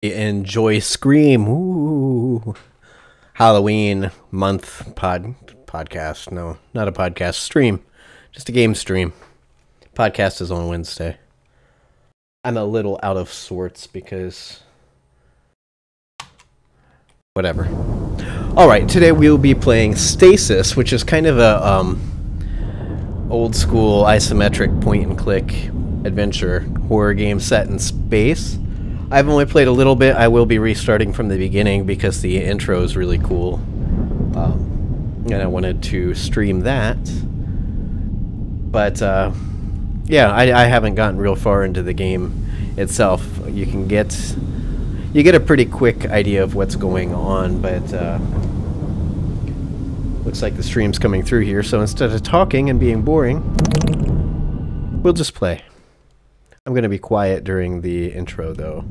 Enjoy Scream. Ooh. Halloween month podcast. No, not a podcast. Stream. Just a game stream. Podcast is on Wednesday. I'm a little out of sorts because... whatever. Alright, today we'll be playing Stasis, which is kind of a old school isometric point and click adventure horror game set in space. I've only played a little bit. I will be restarting from the beginning because the intro is really cool. And I wanted to stream that. But, yeah, I haven't gotten real far into the game itself. You get a pretty quick idea of what's going on, but looks like the stream's coming through here, so instead of talking and being boring, we'll just play. I'm going to be quiet during the intro, though.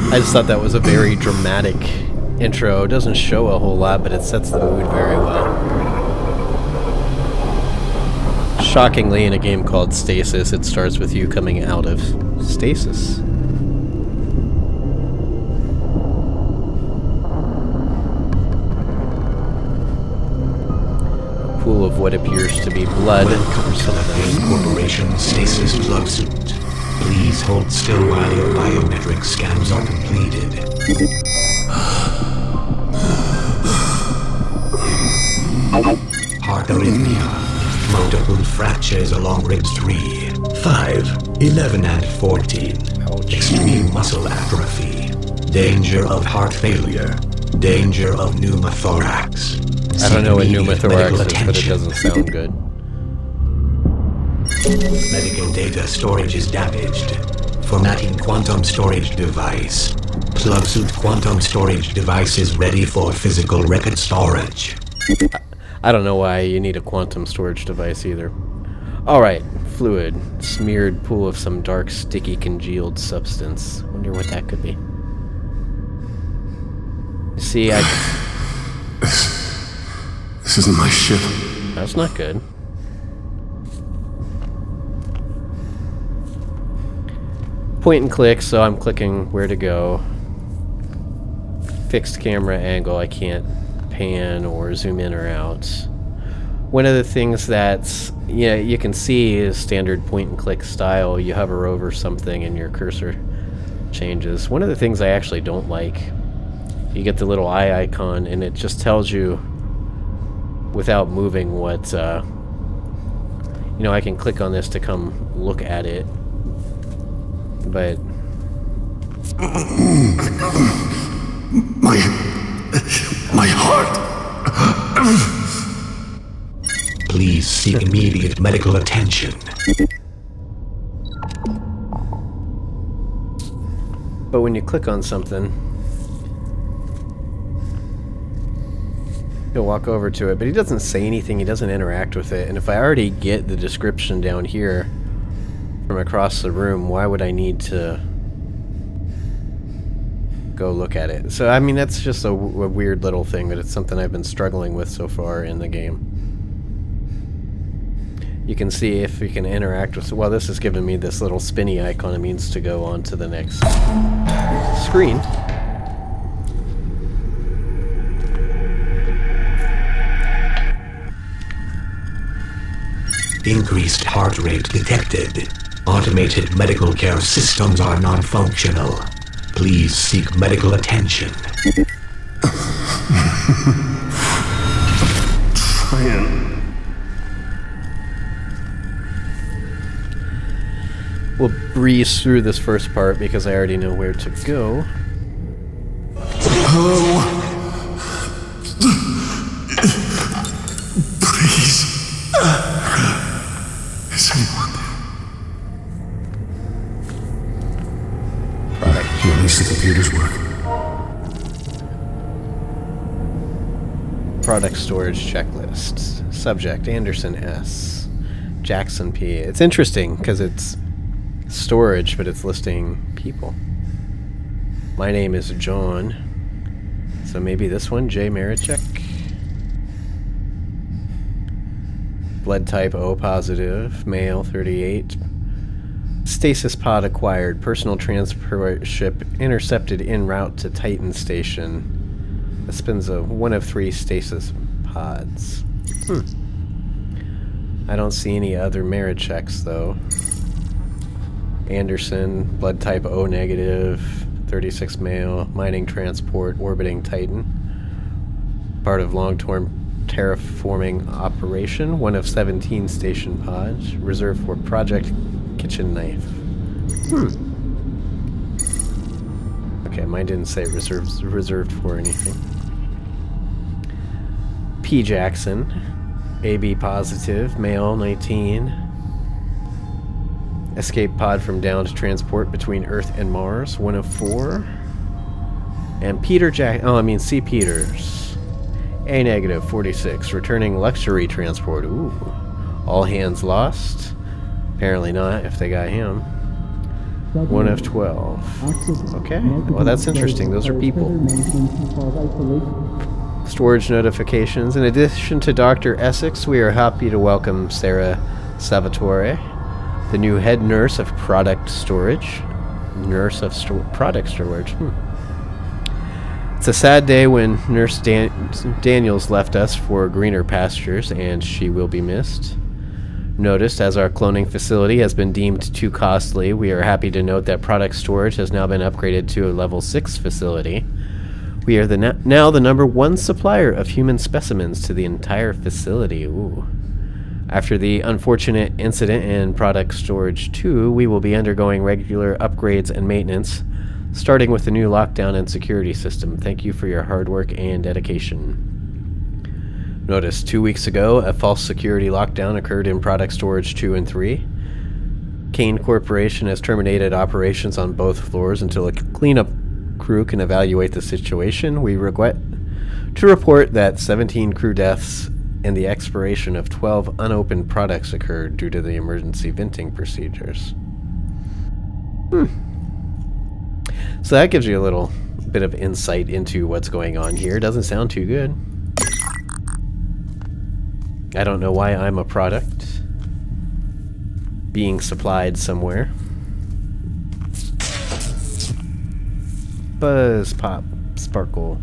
I just thought that was a very dramatic intro. It doesn't show a whole lot, but it sets the mood very well. Shockingly, in a game called Stasis, it starts with you coming out of stasis. A pool of what appears to be blood. Welcome to the Fane Corporation Stasis Blood Suit. Please hold still while your biometric scans are completed. Heart arrhythmia. Multiple fractures along ribs 3, 5, 11, and 14. Ouch. Extreme muscle atrophy. Danger of heart failure. Danger of pneumothorax. I don't know what Seek immediate medical pneumothorax is, but it attention. doesn't sound good. Medical data storage is damaged. Formatting quantum storage device. Plug suit quantum storage device is ready for physical record storage. I don't know why you need a quantum storage device either. Alright, fluid. Smeared pool of some dark, sticky, congealed substance. Wonder what that could be. See, This isn't my ship. that's not good. Point and click, so I'm clicking where to go. Fixed camera angle, I can't pan or zoom in or out. One of the things that's, you can see is standard point and click style. You hover over something and your cursor changes. One of the things I actually don't like, you get the little eye icon and it just tells you without moving what, I can click on this to come look at it, but My heart. Please seek immediate medical attention. But when you click on something, he'll walk over to it, but he doesn't say anything, he doesn't interact with it. And if I already get the description down here from across the room, why would I need to go look at it? So, I mean, that's just a weird little thing, but it's something I've been struggling with so far in the game. You can see if you can interact with... Well, this is giving me this little spinny icon. It means to go on to the next screen. Increased heart rate detected. Automated medical care systems are non-functional. Please seek medical attention. Try and... We'll breeze through this first part because I already know where to go. Hello? Please. Is anyone there? At least the computers work. Product storage checklist. Subject, Anderson S. Jackson P. It's interesting because it's storage, but it's listing people. My name is John. So maybe this one, J. Marichek. Blood type O positive, male, 38. Stasis pod acquired. Personal transport ship intercepted en route to Titan Station. This spins a 1 of 3 stasis pods. I don't see any other Maricheks though. Anderson, blood type O negative, 36 male, mining transport, orbiting Titan. Part of long-term terraforming operation, 1 of 17 station pods, reserved for Project Kitchen Knife. Okay, mine didn't say reserved for anything. P. Jackson, AB positive, male, 19. Escape pod from downed transport between Earth and Mars, 1 of 4. And C. Peters, A negative, 46, returning luxury transport. Ooh. All hands lost. Apparently not, if they got him. 1 of 12. Okay, well that's interesting. Those are people. Storage notifications. In addition to Dr. Essex, we are happy to welcome Sarah Salvatore, the new head nurse of product storage. Nurse of product storage. It's a sad day when Nurse Daniels left us for greener pastures, and she will be missed. Noticed, as our cloning facility has been deemed too costly, we are happy to note that product storage has now been upgraded to a level 6 facility. We are now the #1 supplier of human specimens to the entire facility. Ooh. After the unfortunate incident in Product Storage 2, we will be undergoing regular upgrades and maintenance, starting with the new lockdown and security system. Thank you for your hard work and dedication. Notice, 2 weeks ago, a false security lockdown occurred in Product Storage 2 and 3. Kane Corporation has terminated operations on both floors until a cleanup crew can evaluate the situation. We regret to report that 17 crew deaths and the expiration of 12 unopened products occurred due to the emergency venting procedures. So that gives you a little bit of insight into what's going on here. Doesn't sound too good. I don't know why I'm a product being supplied somewhere. Buzz, pop, sparkle.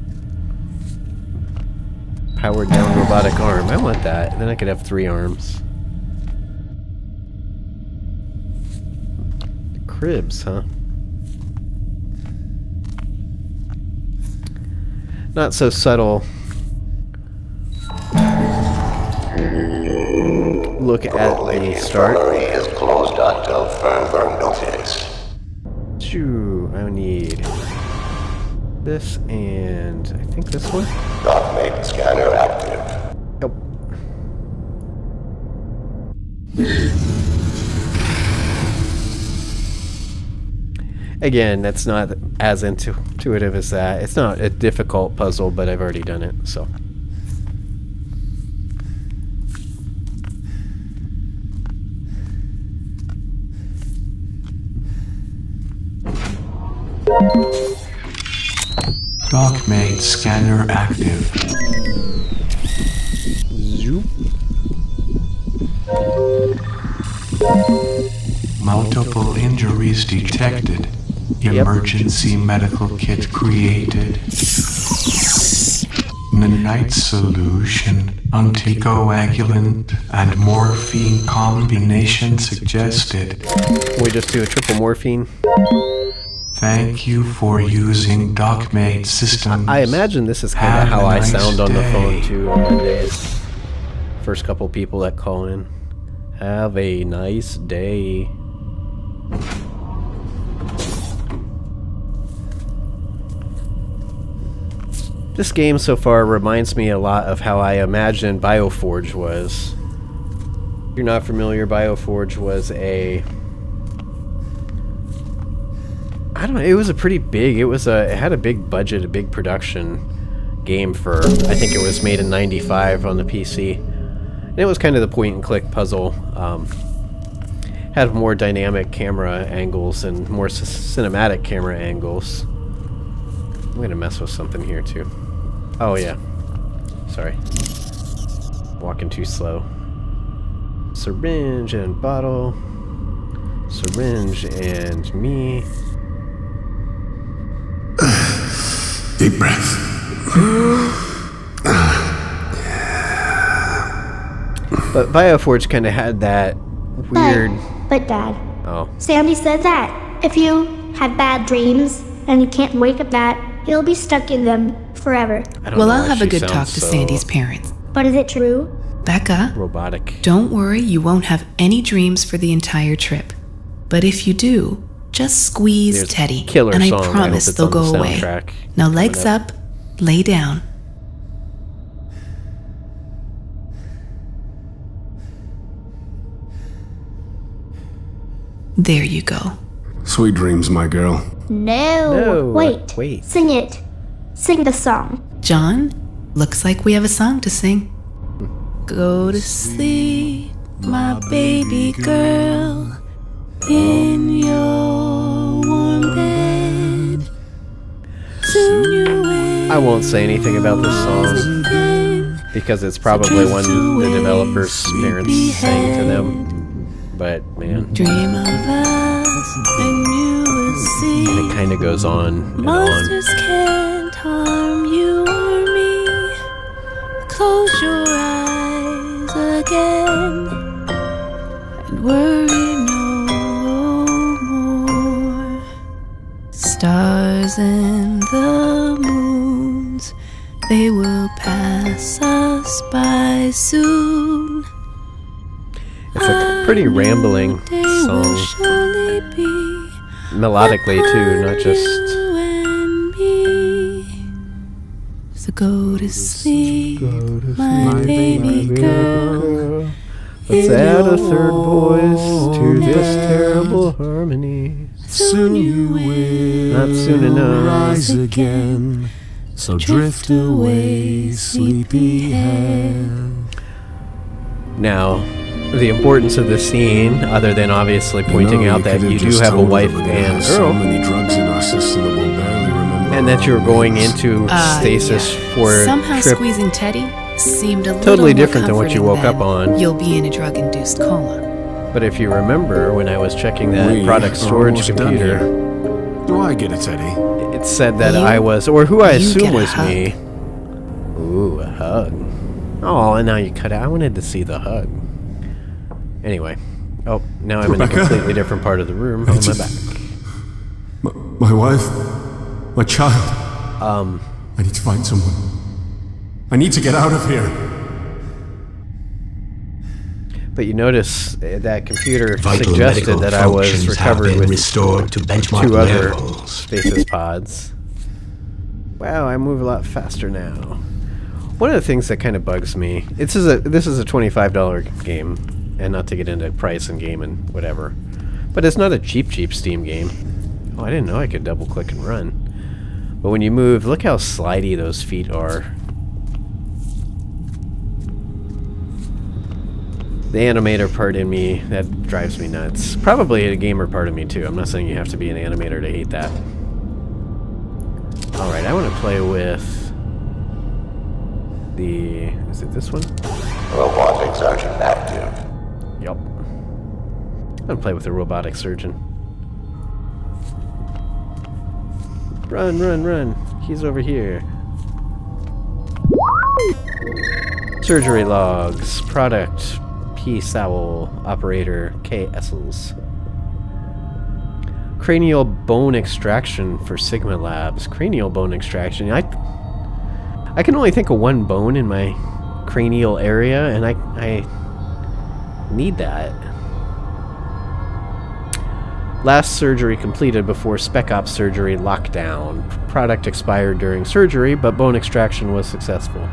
Powered down robotic arm. I want that. Then I could have 3 arms. Cribs, huh? Not so subtle. Look at the start. Infirmary is closed until further notice. Shoo, I need this and I think this one. Document scanner active. Yep. Again, that's not as intuitive as that. It's not a difficult puzzle, but I've already done it, so. Document scanner active. Zoop. Multiple injuries detected. Emergency medical kit created. Nanite solution, anticoagulant, and morphine combination suggested. We just do a triple morphine. Thank you for using DocMate systems. I imagine this is kind of how I sound on the phone too on Mondays. First couple people that call in. Have a nice day. This game so far reminds me a lot of how I imagined BioForge was. If you're not familiar, BioForge was a... I don't know, it was a pretty big, it had a big budget, a big production game for, I think it was made in '95 on the PC. And it was kind of the point and click puzzle. Had more dynamic camera angles and more cinematic camera angles. I'm gonna mess with something here too. Oh yeah, sorry. Walking too slow. Syringe and bottle. Syringe and me. Deep breath. But BioForge kind of had that weird... But Dad, Oh. Sandy said that if you have bad dreams and you can't wake up that, you'll be stuck in them forever. I don't Well, know I'll why have a she good talk sounds to so Sandy's parents. But is it true? Becca, robotic. don't worry, you won't have any dreams for the entire trip. But if you do, just squeeze There's a Teddy, killer and I song. I promise hope it's they'll on the go away. soundtrack Now coming legs up, lay down. There you go. Sweet dreams, my girl. No. wait. Sing it. Sing the song. John, looks like we have a song to sing. Go to sleep, my baby girl, in your warm bed. Soon you will I won't say anything about this song because it's probably one the developers' parents sang to them. But man, dream of us, and you will see. and it kind of goes on and on. Monsters can't harm you or me. Close your eyes again and worry no more. Stars and the moons, they will pass us by soon. It's a pretty rambling song, melodically too, not just Go to sleep, my baby girl. Let's add a third voice to this terrible harmony. Soon you will Not soon enough. rise again. So drift away, sleepyhead. Now, the importance of this scene, other than obviously pointing out that you do have a wife and So girl, many drugs in our system that we'll barely remember. and that you're going into stasis for a Somehow trip squeezing Teddy seemed a totally little different than what you comforting woke up than on. You'll be in a drug-induced coma. But if you remember, when I was checking that We product are storage almost done computer, here. Do I get a Teddy? it said that You- I was, or who I you assume get a was hug. me. Ooh, a hug. Oh, and now you cut it. I wanted to see the hug. Anyway. Oh, now I'm in a Rebecca? completely different part of the room. On my back. My wife? My child? I need to find someone. I need to get out of here. But you notice that computer Vital suggested medical that I was functions have recovered been with restored to benchmark two other levels. stasis pods. Wow, I move a lot faster now. One of the things that kind of bugs me, this is a $25 game, and not to get into price and game and whatever, but it's not a cheap Steam game. Oh, I didn't know I could double click and run. But when you move, look how slidey those feet are. The animator part in me, that drives me nuts. Probably a gamer part of me too. I'm not saying you have to be an animator to hate that. Alright, I want to play with the... is it this one? Robotic surgeon active. Yup. I'm going to play with the robotic surgeon. Run, run, run. He's over here. Surgery logs. Product P. Sowell. Operator K. Essels. Cranial bone extraction for Sigma Labs. Cranial bone extraction. I can only think of one bone in my cranial area, and I need that. Last surgery completed before Spec Ops surgery lockdown. Product expired during surgery, but bone extraction was successful.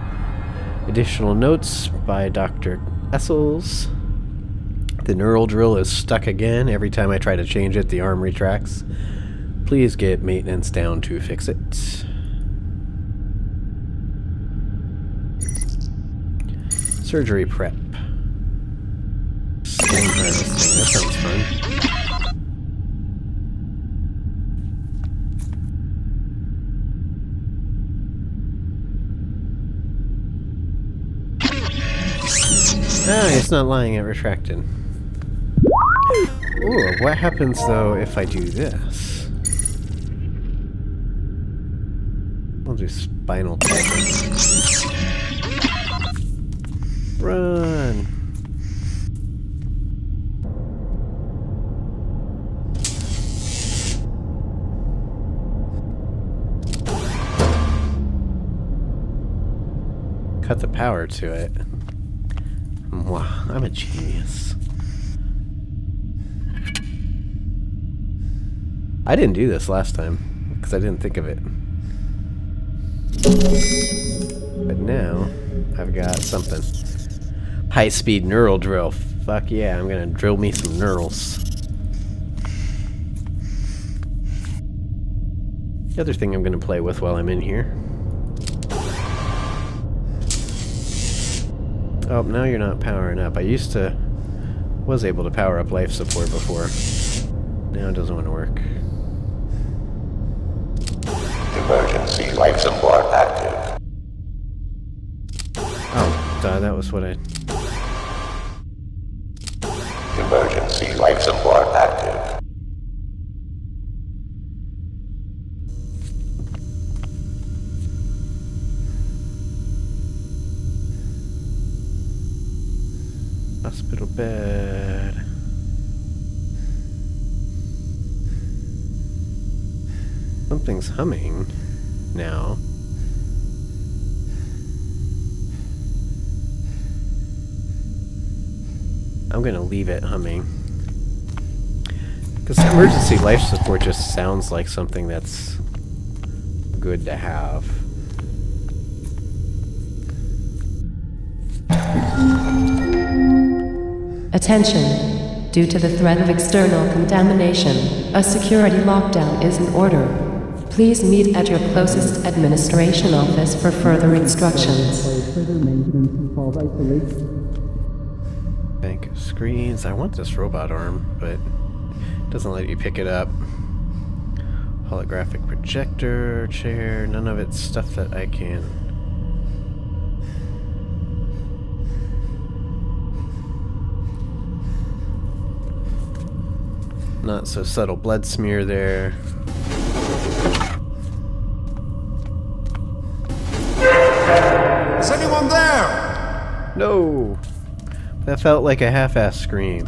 Additional notes by Dr. Essels. The neural drill is stuck again. Every time I try to change it, the arm retracts. Please get maintenance down to fix it. Surgery prep. Skin harvesting. That sounds fun. Ah, it's not lying, it retracted. Ooh, what happens though if I do this? I'll do spinal tapping. Run! Cut the power to it. Wow, I'm a genius. I didn't do this last time, because I didn't think of it. But now, I've got something. High-speed neural drill. Fuck yeah, I'm gonna drill me some neurals. The other thing I'm gonna play with while I'm in here. Oh, now you're not powering up. I was able to power up life support before. Now it doesn't want to work. Emergency life support active. Oh, duh, that was what I... Emergency life support active. Hospital bed. Something's humming now. I'm gonna leave it humming. Because emergency life support just sounds like something that's good to have. Attention! Due to the threat of external contamination, a security lockdown is in order. Please meet at your closest administration office for further instructions. Bank of screens. I want this robot arm, but it doesn't let you pick it up. Holographic projector, chair, none of it's stuff that I can. Not so subtle blood smear there. Is anyone there? No! That felt like a half-assed scream.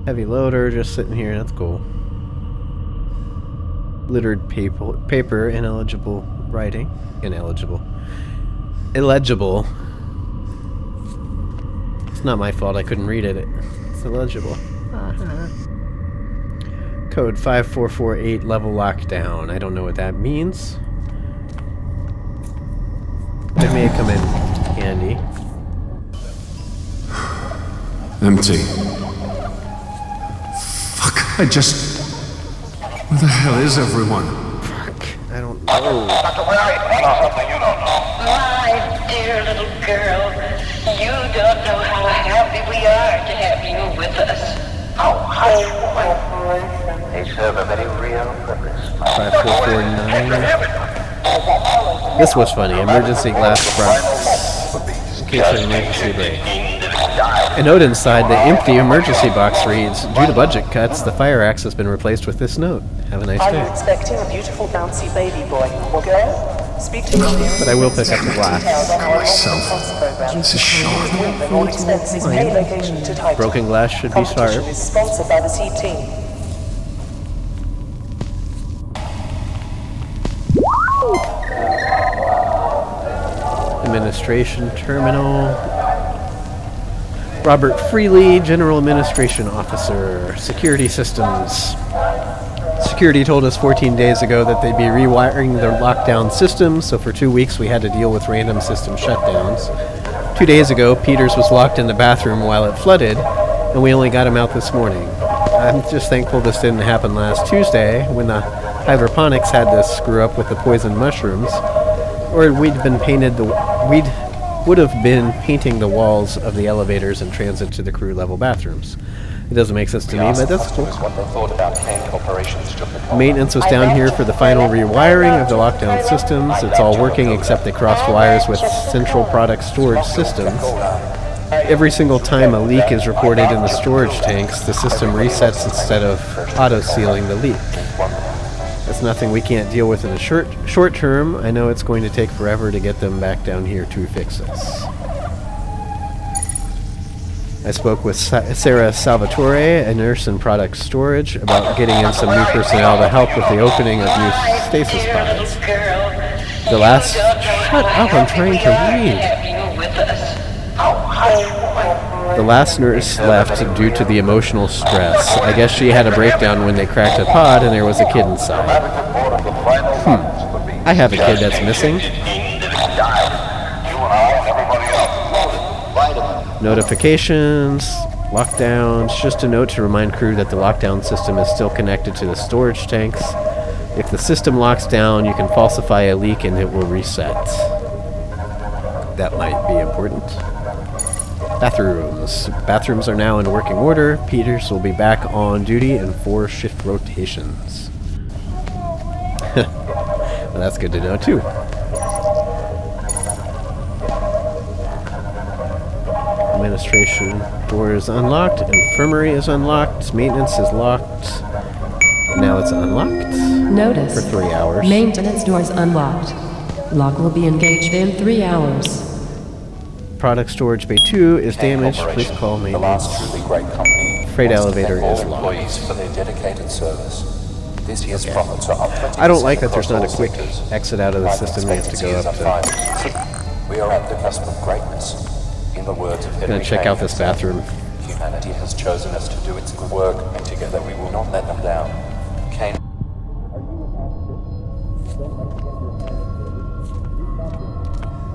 Heavy loader just sitting here, that's cool. Littered paper, ineligible writing. Ineligible. Illegible. It's not my fault I couldn't read it. It's illegible. Code 5448, level lockdown. I don't know what that means. That may come in handy. Empty. Fuck, I just... Where the hell is everyone? Fuck, I don't know. My dear little girl, you don't know how happy we are to have you with us. Oh, hush, boy. They serve a very real purpose. 5449. This was funny. Emergency glass box. In case of emergency break. A note inside the empty emergency box reads, due to budget cuts, the fire axe has been replaced with this note. Have a nice day. Are you expecting a beautiful bouncy baby boy or girl? Speak to me. But I will pick up the glass. Myself. This is sharp. All expenses, pay location to title. Broken glass should be sharp. Competition is sponsored by the C-Team. Administration terminal. Robert Freely, General Administration Officer, Security Systems. Security told us 14 days ago that they'd be rewiring their lockdown system, so for 2 weeks we had to deal with random system shutdowns. 2 days ago, Peters was locked in the bathroom while it flooded, and we only got him out this morning. I'm just thankful this didn't happen last Tuesday, when the hydroponics had to screw up with the poison mushrooms, or we'd would have been painting the walls of the elevators in transit to the crew level bathrooms. It doesn't make sense to me, but that's cool. Maintenance was down here for the final rewiring of the lockdown systems. It's all working except they crossed wires with central product storage systems. Every single time a leak is reported in the storage tanks, the system resets instead of auto-sealing the leak. That's nothing we can't deal with in the short term. I know it's going to take forever to get them back down here to fix this. I spoke with Sarah Salvatore, a nurse in product storage, about getting in some new personnel to help with the opening of new stasis pods. The last... Shut up, I'm trying to read. The last nurse left due to the emotional stress. I guess she had a breakdown when they cracked a pod and there was a kid inside. I have a kid that's missing. Notifications, lockdowns, just a note to remind crew that the lockdown system is still connected to the storage tanks. If the system locks down, you can falsify a leak and it will reset. That might be important. Bathrooms. Bathrooms are now in working order. Peters will be back on duty in 4 shift rotations. Well, that's good to know too. Administration door is unlocked. Infirmary is unlocked. Maintenance is locked. Now it's unlocked. Notice. For 3 hours. Maintenance doors unlocked. Lock will be engaged in 3 hours. Product storage bay 2 is damaged. Please call maintenance. Freight elevator is locked. For their dedicated service. This year's profits are up. I don't like that there's not a quick exit out of the system. You have to go up to... We are at the cusp of greatness. In the words of I'm gonna check out this bathroom. Humanity has chosen us to do its good work, and together we will not let them down. Kane.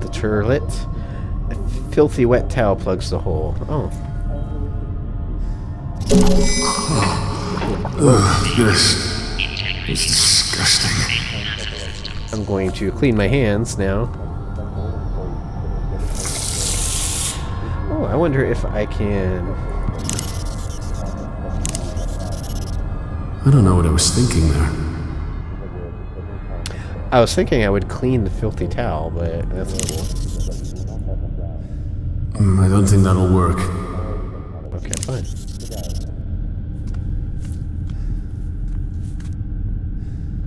The turlet. A filthy wet towel plugs the hole. Oh. This is disgusting. I'm going to clean my hands now. Oh, I wonder if I can... I don't know what I was thinking there. I was thinking I would clean the filthy towel, but that's cool. I don't think that'll work. Okay, fine.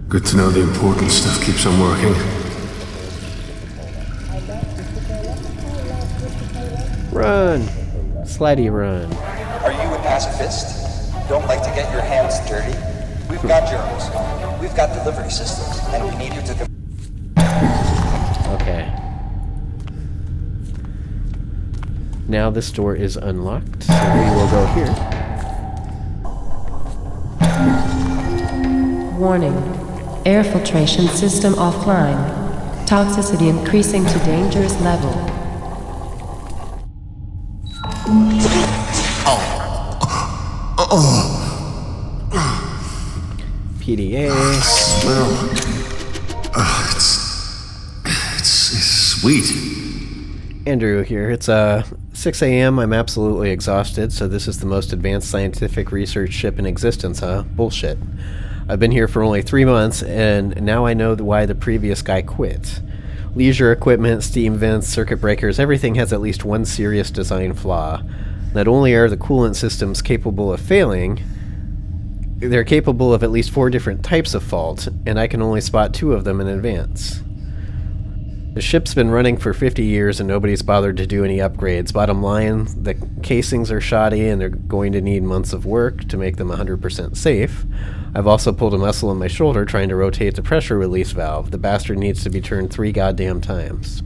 Good to know the important stuff keeps on working. Run! Slidey run. Are you a pacifist? Don't like to get your hands dirty? We've got germs. We've got delivery systems, and we need you to... Okay. Now this door is unlocked, so we will go here. Warning. Air filtration system offline. Toxicity increasing to dangerous level. PDA. Smell. It's sweet. Andrew here. It's 6 a.m. I'm absolutely exhausted, so this is the most advanced scientific research ship in existence, huh? Bullshit. I've been here for only 3 months, and now I know why the previous guy quit. Leisure equipment, steam vents, circuit breakers, everything has at least one serious design flaw. Not only are the coolant systems capable of failing, they're capable of at least 4 different types of fault, and I can only spot 2 of them in advance. The ship's been running for 50 years and nobody's bothered to do any upgrades. Bottom line, the casings are shoddy and they're going to need months of work to make them 100% safe. I've also pulled a muscle in my shoulder trying to rotate the pressure release valve. The bastard needs to be turned 3 goddamn times.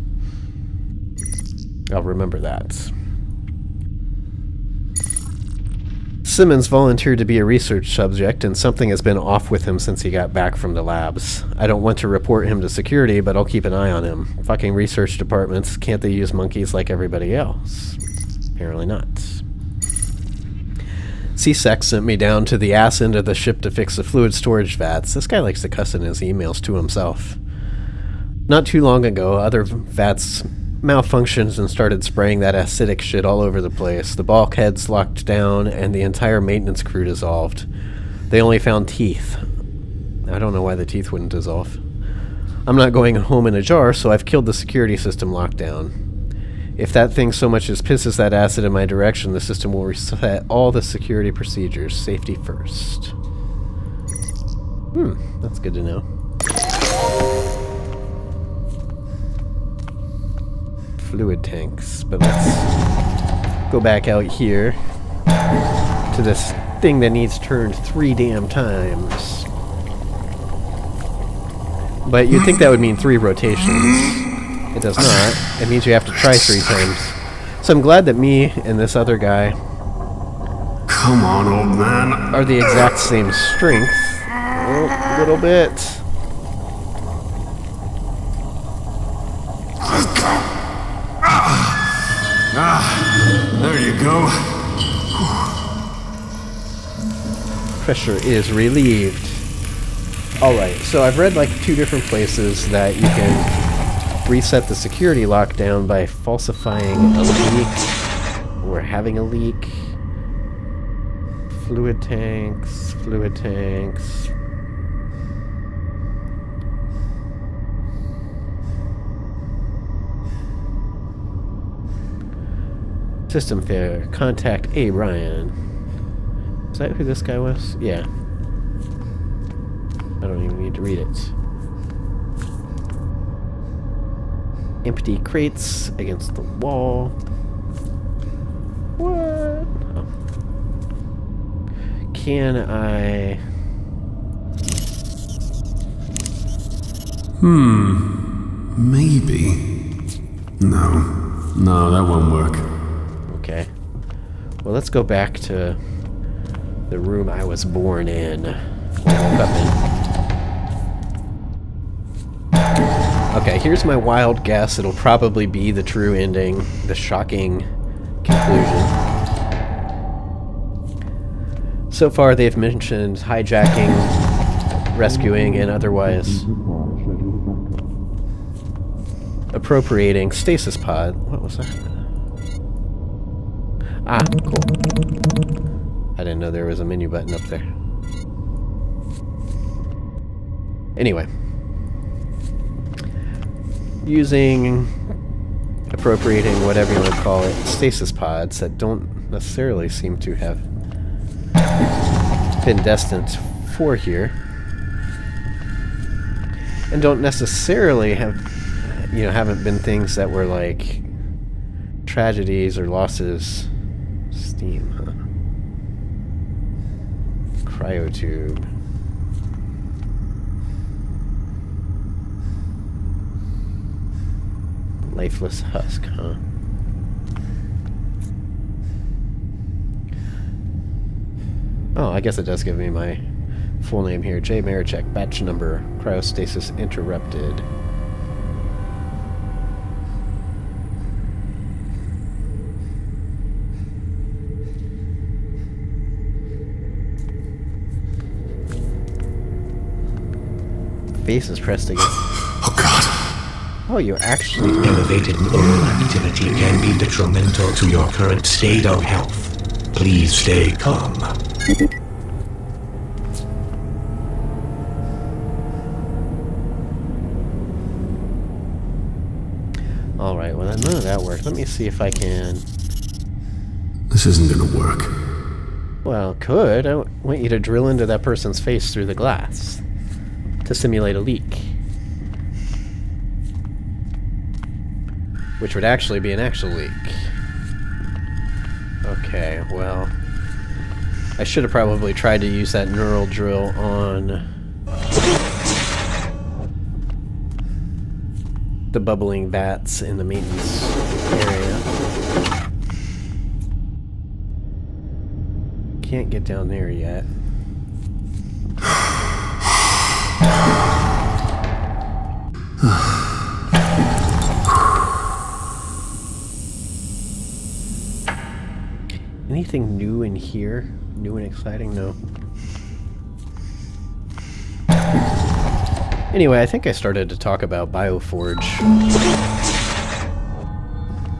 I'll remember that. Simmons volunteered to be a research subject, and something has been off with him since he got back from the labs. I don't want to report him to security, but I'll keep an eye on him. Fucking research departments, can't they use monkeys like everybody else? Apparently not. C-Sec sent me down to the ass end of the ship to fix the fluid storage vats. This guy likes to cuss in his emails to himself. Not too long ago, other vats malfunctioned and started spraying that acidic shit all over the place. The bulkheads locked down and the entire maintenance crew dissolved. They only found teeth. I don't know why the teeth wouldn't dissolve. I'm not going home in a jar, so I've killed the security system lockdown. If that thing so much as pisses that acid in my direction, the system will reset all the security procedures. Safety first. That's good to know. Fluid tanks, but let's go back out here to this thing that needs turned 3 damn times. But you'd think that would mean 3 rotations. It does not. It means you have to try 3 times. So I'm glad that me and this other guy Come on, old man. are the exact same strength. A little bit. There you go. Pressure is relieved. Alright, so I've read like 2 different places that you can reset the security lockdown by falsifying a leak or having a leak. Fluid tanks, fluid tanks. System failure. Contact A. Ryan. Is that who this guy was? Yeah. I don't even need to read it. Empty crates against the wall. What? Oh. Can I... Maybe. No, that won't work. Okay. Well, let's go back to the room I was born in. Or woke up in. Okay, here's my wild guess. It'll probably be the true ending, the shocking conclusion. So far, they've mentioned hijacking, rescuing, and otherwise appropriating Stasis pod. What was that? Ah, cool. I didn't know there was a menu button up there. Anyway. Using, appropriating, whatever you want to call it, stasis pods that don't necessarily seem to have been destined for here. And don't necessarily have, you know, haven't been things that were like tragedies or losses. Steam, huh? Cryotube. Lifeless husk, huh? Oh, I guess it does give me my full name here. J. Marichek, batch number, cryostasis interrupted. Face is pressed against. Oh God. Oh, you actually... Elevated neural activity can be detrimental to your current state of health. Please stay calm. Alright, well none of that worked. Let me see if I can... This isn't gonna work. Well, could. I want you to drill into that person's face through the glass to simulate a leak. Which would actually be an actual leak. Okay, well... I should have probably tried to use that neural drill on... the bubbling vats in the maintenance area. Can't get down there yet. Anything new in here? New and exciting? No. Anyway, I think I started to talk about Bioforge,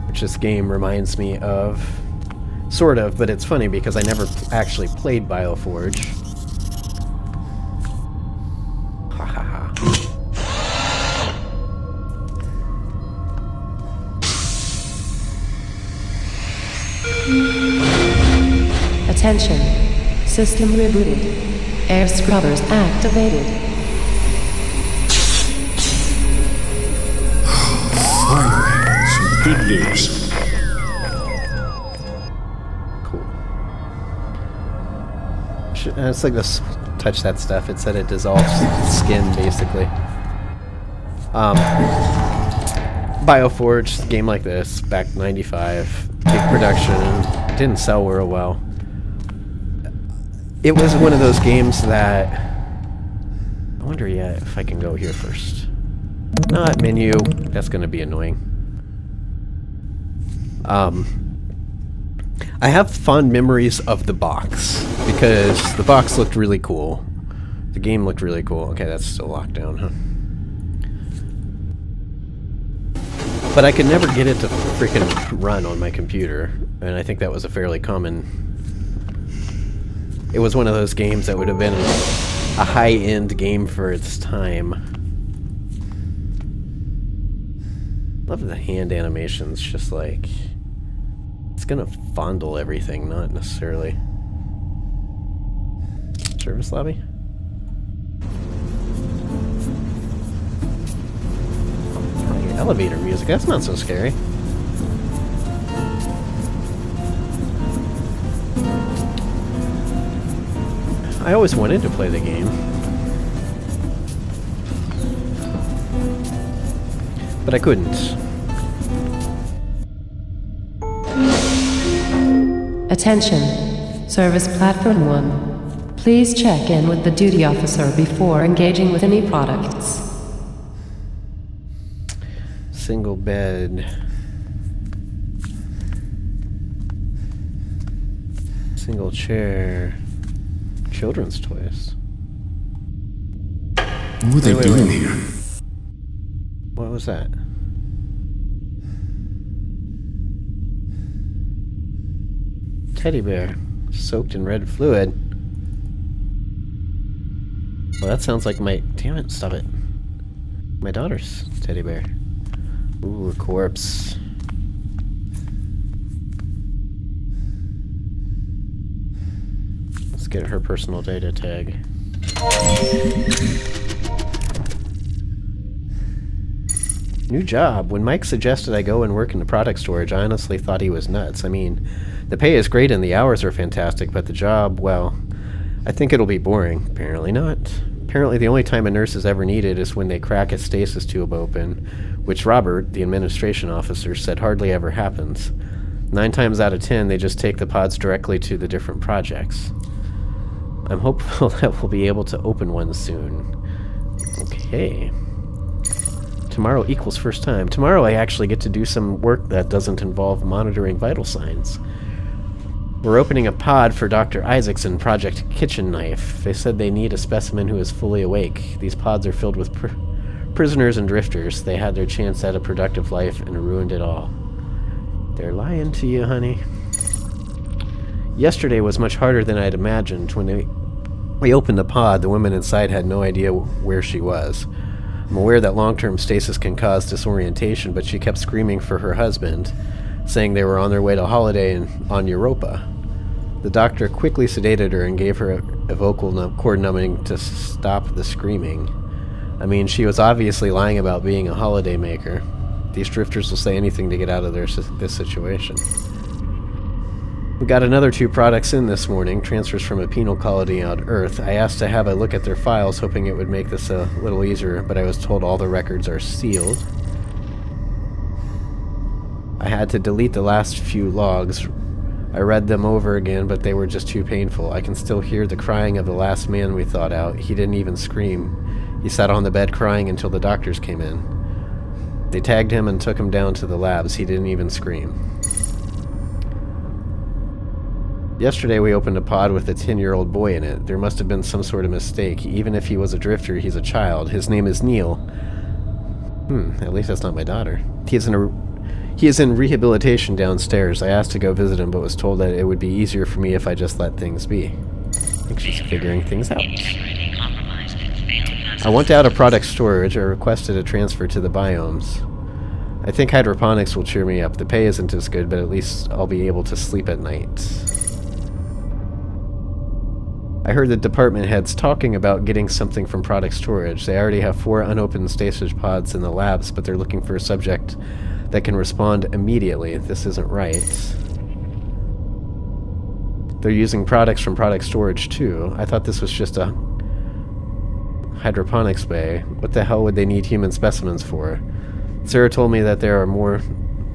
which this game reminds me of. Sort of, but it's funny because I never actually played Bioforge. Ha ha ha. Attention. System rebooted. Air scrubbers activated. Finally, some good news. Cool. It's like this. Touch that stuff. It said it dissolves skin, basically. Bioforge, a game like this, back 95, big production, didn't sell real well. It was one of those games that... I wonder yet if I can go here first. Not menu. That's going to be annoying. I have fond memories of the box, because the box looked really cool. The game looked really cool. Okay, that's still locked down, huh? But I could never get it to freaking run on my computer, and I think that was a fairly common... It was one of those games that would have been a high-end game for its time. Love the hand animations, just like... It's gonna fondle everything, not necessarily... Service lobby? Oh, elevator music, that's not so scary. I always wanted to play the game. But I couldn't. Attention. Service Platform 1. Please check in with the duty officer before engaging with any products. Single bed. Single chair. Children's toys. What were they doing here? What was that? Teddy bear. Soaked in red fluid. Well, that sounds like my... Damn it, stop it. My daughter's teddy bear. Ooh, a corpse. Let's get her personal data tag. New job. When Mike suggested I go and work in the product storage, I honestly thought he was nuts. I mean, the pay is great and the hours are fantastic, but the job, well, I think it'll be boring. Apparently not. Apparently the only time a nurse is ever needed is when they crack a stasis tube open, which Robert, the administration officer, said hardly ever happens. 9 times out of 10, they just take the pods directly to the different projects. I'm hopeful that we'll be able to open one soon. Okay. Tomorrow equals first time. Tomorrow I actually get to do some work that doesn't involve monitoring vital signs. We're opening a pod for Dr. Isaacson, Project Kitchen Knife. They said they need a specimen who is fully awake. These pods are filled with prisoners and drifters. They had their chance at a productive life and ruined it all. They're lying to you, honey. Yesterday was much harder than I'd imagined. When we opened the pod, the woman inside had no idea where she was. I'm aware that long-term stasis can cause disorientation, but she kept screaming for her husband, saying they were on their way to holiday on Europa. The doctor quickly sedated her and gave her a vocal cord numbing to stop the screaming. I mean, she was obviously lying about being a holiday maker. These drifters will say anything to get out of this situation. We got another 2 products in this morning, transfers from a penal colony on Earth. I asked to have a look at their files, hoping it would make this a little easier, but I was told all the records are sealed. I had to delete the last few logs. I read them over again, but they were just too painful. I can still hear the crying of the last man we thought out. He didn't even scream. He sat on the bed crying until the doctors came in. They tagged him and took him down to the labs. He didn't even scream. Yesterday we opened a pod with a 10-year-old boy in it. There must have been some sort of mistake. Even if he was a drifter, he's a child. His name is Neil. At least that's not my daughter. He is in rehabilitation downstairs. I asked to go visit him, but was told that it would be easier for me if I just let things be. I think she's figuring things out. I want out of product storage. I requested a transfer to the biomes. I think hydroponics will cheer me up. The pay isn't as good, but at least I'll be able to sleep at night. I heard the department heads talking about getting something from product storage. They already have 4 unopened stasis pods in the labs, but they're looking for a subject that can respond immediately. This isn't right. They're using products from product storage too. I thought this was just a hydroponics bay. What the hell would they need human specimens for? Sarah told me that there are more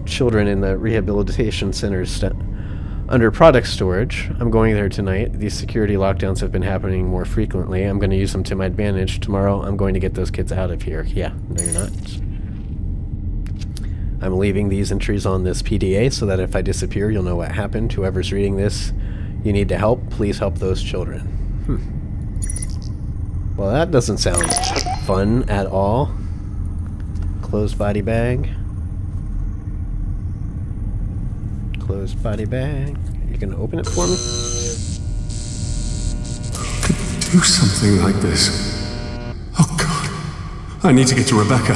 children in the rehabilitation centers under product storage. I'm going there tonight. These security lockdowns have been happening more frequently. I'm going to use them to my advantage. Tomorrow, I'm going to get those kids out of here. Yeah, no you're not. I'm leaving these entries on this PDA so that if I disappear, you'll know what happened. Whoever's reading this, you need to help. Please help those children. Well, that doesn't sound fun at all. Closed body bag. Closed body bag. You gonna open it for me? Do something like this. Oh God. I need to get to Rebecca.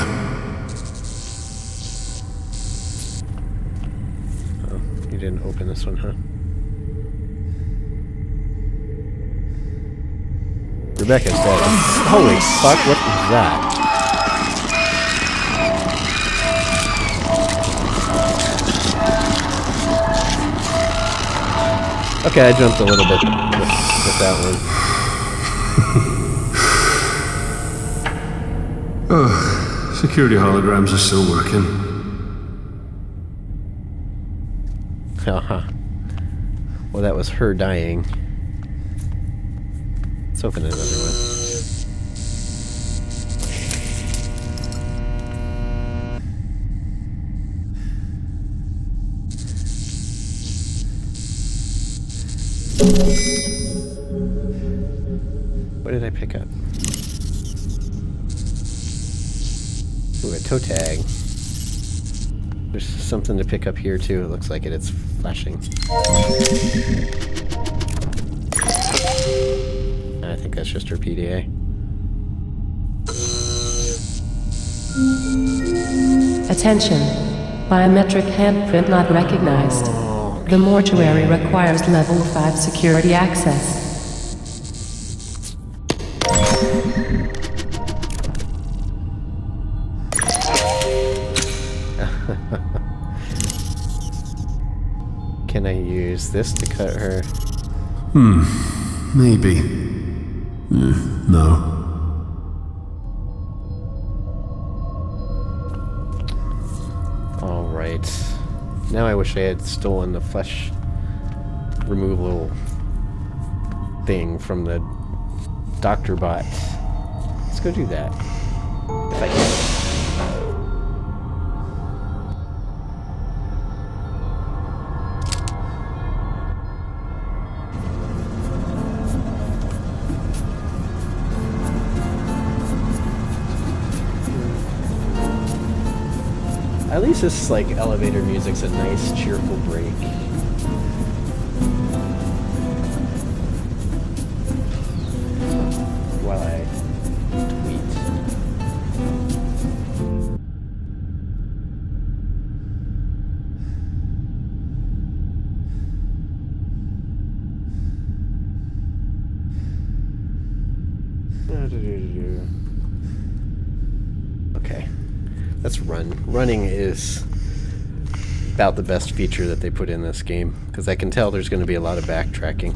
Oh, you didn't open this one, huh? Rebecca's dead. Holy fuck, what was that? Okay, I jumped a little bit with that one. Oh, security holograms are still working. Haha. Well, that was her dying. Let's open another one. What did I pick up? Ooh, a toe tag. There's something to pick up here too. It looks like it. It's flashing. I think that's just her PDA. Attention. Biometric handprint not recognized. The mortuary requires level 5 security access. Can I use this to cut her? Maybe. No. Alright. Now I wish I had stolen the flesh removal thing from the doctor bot. Let's go do that. If I can. At least this like elevator music's a nice, cheerful break. While I tweet. Okay. Let's run. Running is about the best feature that they put in this game, because I can tell there's going to be a lot of backtracking.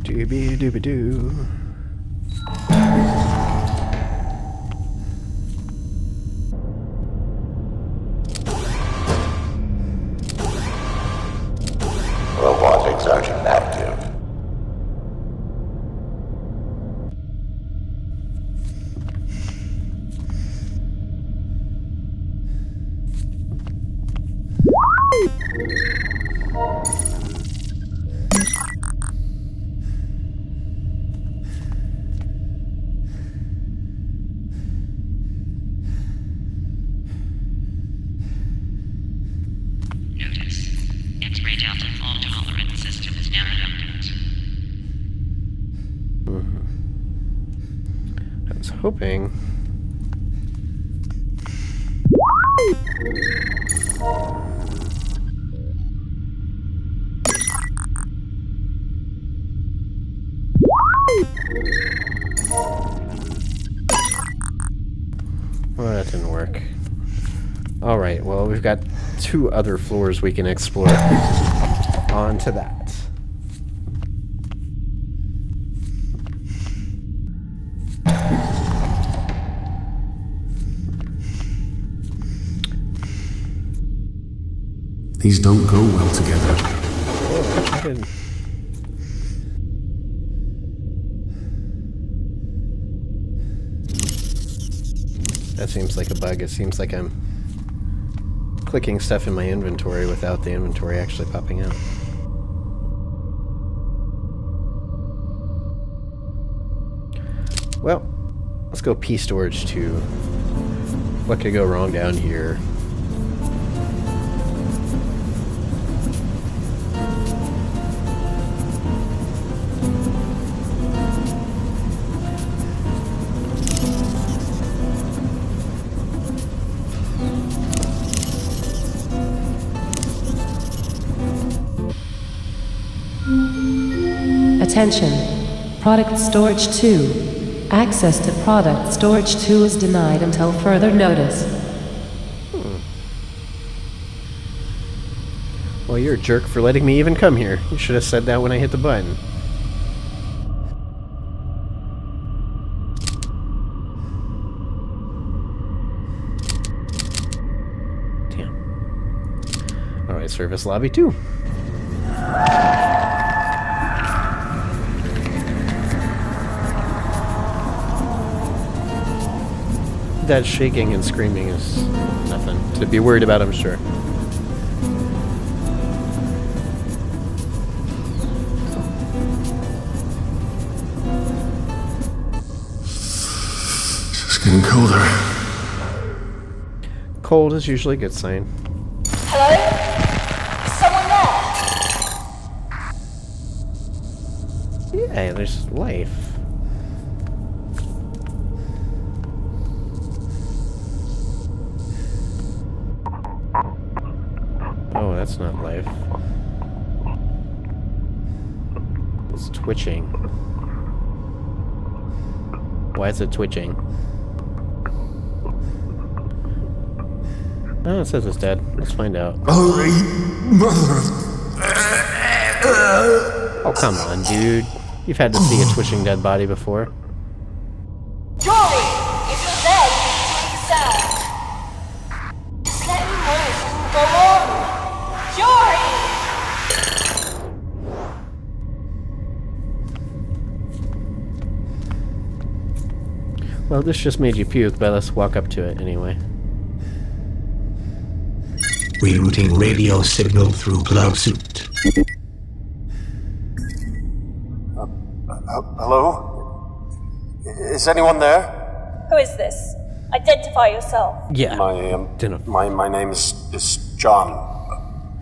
Doobie-doobie-doo. Robotic Sergeant active. Hoping. Well, that didn't work. Alright, well, we've got 2 other floors we can explore. On to that. These don't go well together. Oh, I didn't. That seems like a bug. It seems like I'm clicking stuff in my inventory without the inventory actually popping out. Well, let's go P storage 2. What could go wrong down here? Attention. Product Storage 2. Access to Product Storage 2 is denied until further notice. Well, you're a jerk for letting me even come here. You should have said that when I hit the button. my service lobby too. That shaking and screaming is nothing to be worried about, I'm sure. It's getting colder. Cold is usually a good sign. Hello? Is someone there? Yeah, there's life. Oh, that's not life. It's twitching. Why is it twitching? Oh, it says it's dead. Let's find out. Hurry, mother. Oh, come on, dude. You've had to see a twitching dead body before. Jory! If you're there, you need to make a sound. Just let me move. Go on. Jory! Well, this just made you puke, but let's walk up to it anyway. Rerouting radio signal through plug suit. Hello? Is anyone there? Who is this? Identify yourself. Yeah. My name is John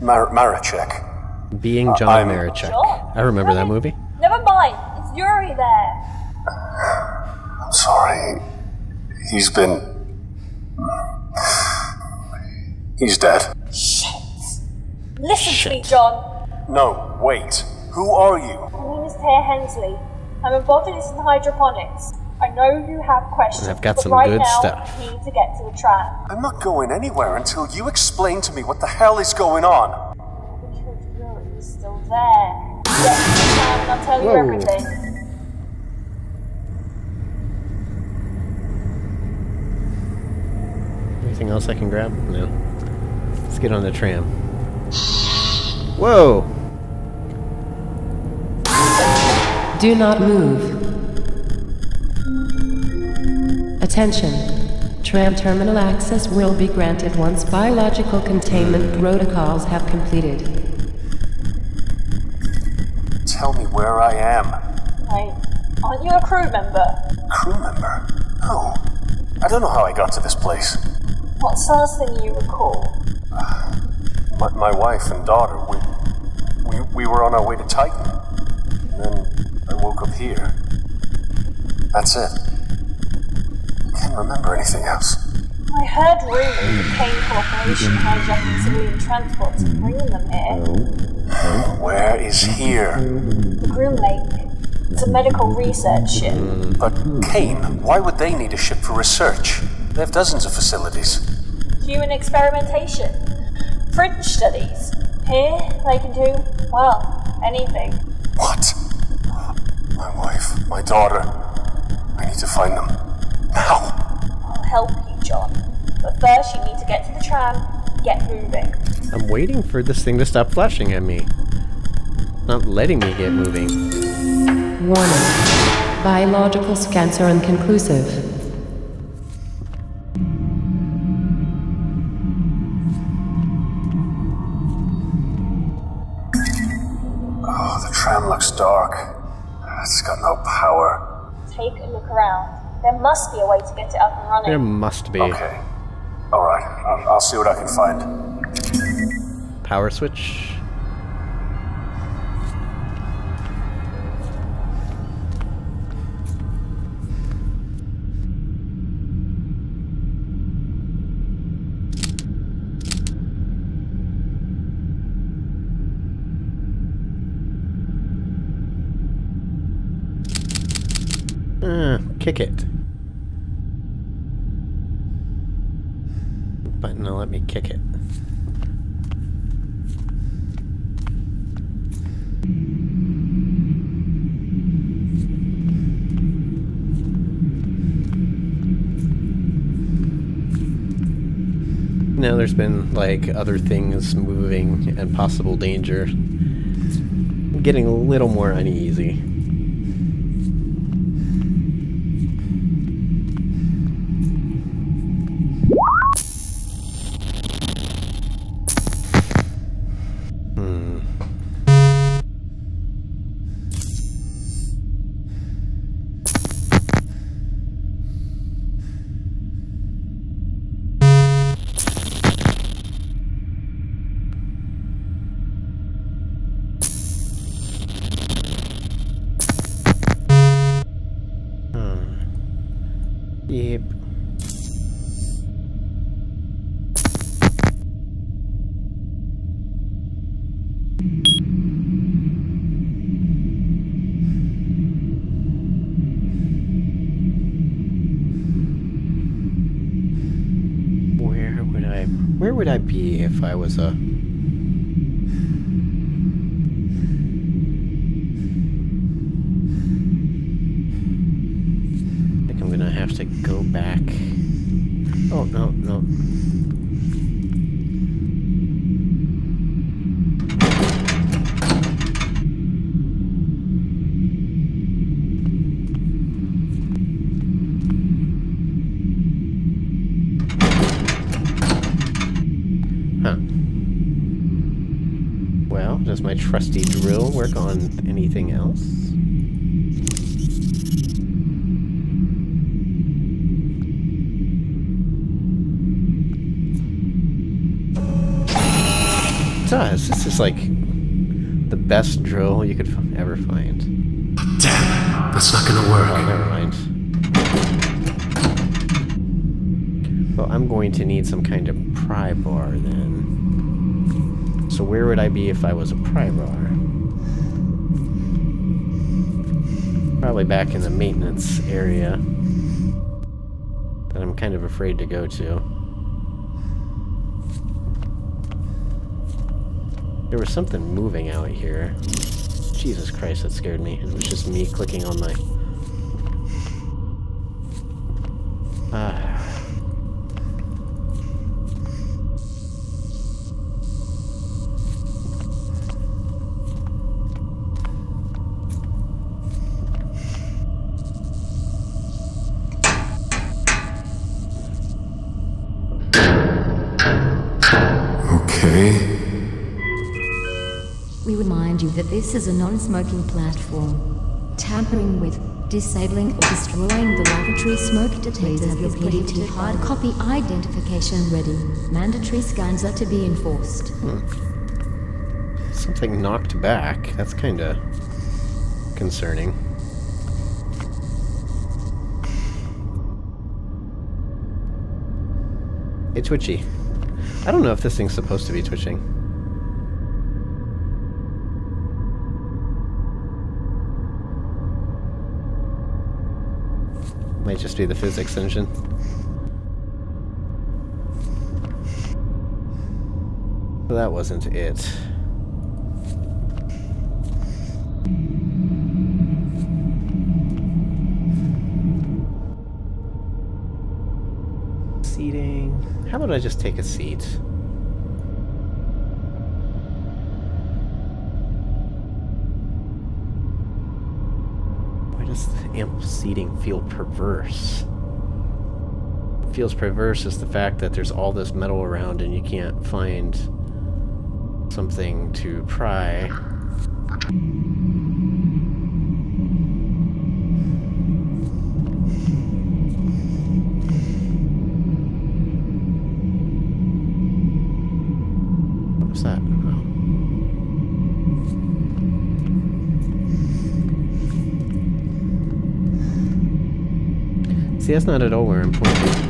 Marachek. Being John Marachek. John? I remember that movie. Never mind. It's Yuri there. I'm sorry. He's dead. Shit. Listen to me, John. No, wait. Who are you? My name is Taya Hensley. I'm a botanist in hydroponics. I know you have questions, I've got but some right good now, stuff. we need to get to the tram. I'm not going anywhere until you explain to me what the hell is going on. Because Yuri is still there. Get to the tram and I'll tell you everything. Anything else I can grab? No. Let's get on the tram. Whoa! Do not move. Attention. Tram terminal access will be granted once biological containment protocols have completed. Tell me where I am. Wait, aren't you a crew member? Crew member? No. I don't know how I got to this place. What's the last thing you recall? My wife and daughter, we were on our way to Titan. And then I woke up here. That's it. I can't remember anything else. I heard rumors of Kane Corporation hijacking civilian transports and bringing them here. Where is here? The Groom Lake. It's a medical research ship. But Kane, why would they need a ship for research? They have dozens of facilities. Human experimentation. Fringe studies. Here, they can do, well, anything. What? My wife, my daughter. I need to find them. Now. I'll help you, John. But first, you need to get to the tram. Get moving. I'm waiting for this thing to stop flashing at me. Not letting me get moving. Warning. Biological scans are inconclusive. Oh, the tram looks dark. It's got no power. Take a look around. There must be a way to get it up and running. There must be. Okay. Alright, I'll see what I can find. Power switch. Kick it. Button will let me kick it. now there's been, like, other things moving and possible danger. I'm getting a little more uneasy. Yep. Where would I be if I was a... have to go back. Oh, no, no. Huh. Well, does my trusty drill work on anything else? This is like the best drill you could ever find. Damn, that's not gonna work. Oh, never mind. Well, I'm going to need some kind of pry bar then. So where would I be if I was a pry bar? Probably back in the maintenance area that I'm kind of afraid to go to. There was something moving out here. Jesus Christ, that scared me. It was just me clicking on my... Okay. We remind you that this is a non-smoking platform. Tampering with, disabling or destroying the lavatory smoke detectors. Please have your PDT hard copy identification ready. Mandatory scans are to be enforced. Something knocked back. That's kinda concerning. Hey, Twitchy. I don't know if this thing's supposed to be twitching. Might just be the physics engine. But that wasn't it. Seating. How about I just take a seat? Why does the amp seating feel perverse? What feels perverse is the fact that there's all this metal around and you can't find something to pry. What was that? Oh. See, that's not at all where I'm pointing.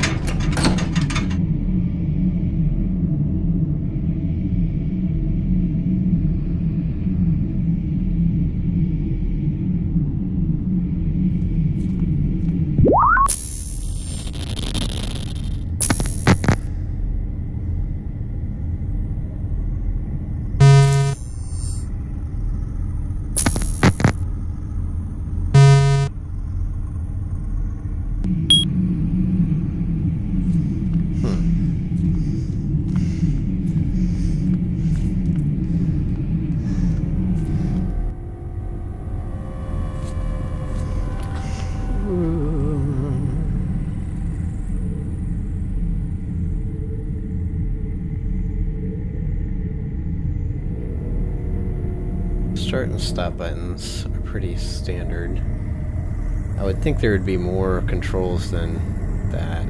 start and stop buttons are pretty standard. I would think there would be more controls than that.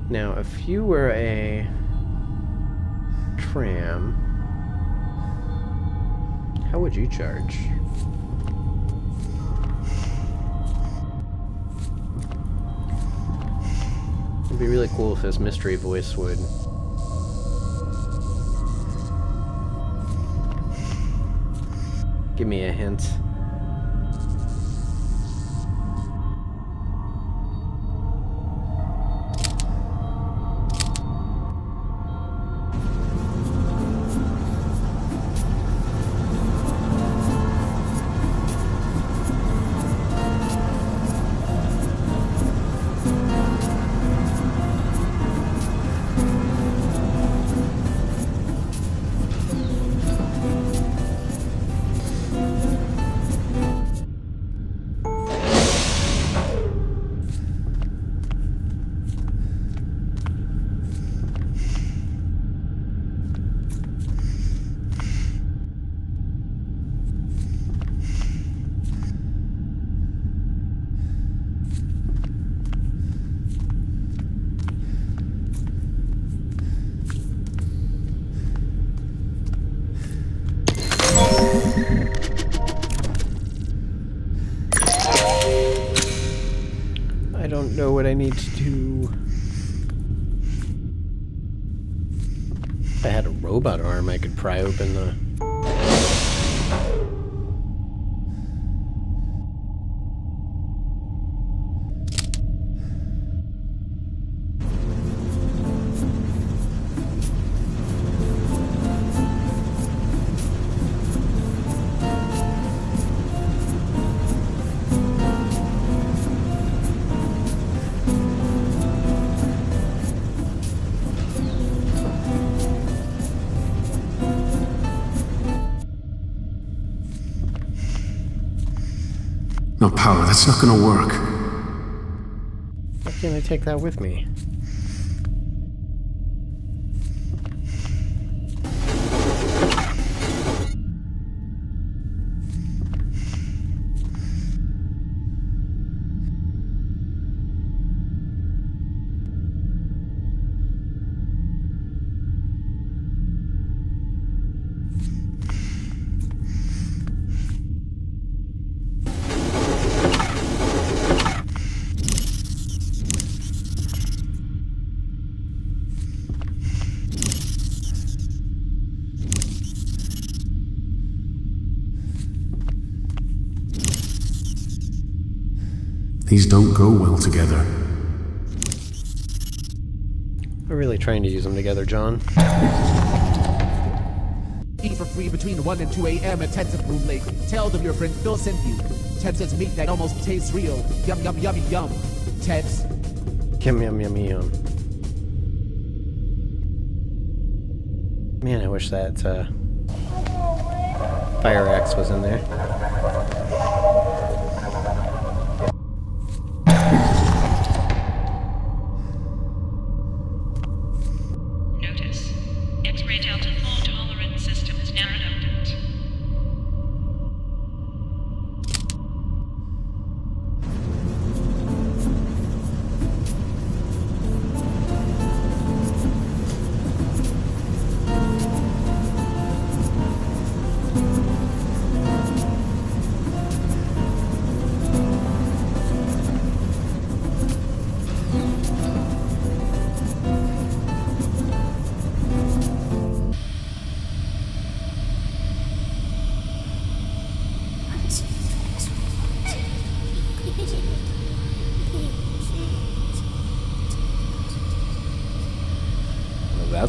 Now, if you were a tram, how would you charge? It'd be really cool if this mystery voice would give me a hint. I don't know what I need to do. If I had a robot arm, I could pry open the... No power, that's not gonna work. Why can't I take that with me? These don't go well together. We're really trying to use them together, John. Eat for free between 1 and 2 a.m. at Ted's Room Lake. Tell them your friend Phil sent you. Ted says meat that almost tastes real. Yum, yum, yummy, yum. Ted's. Yum, yum, yummy, yum. Man, I wish that fire axe was in there. Notice. X-ray delta fault tolerance system is now redundant.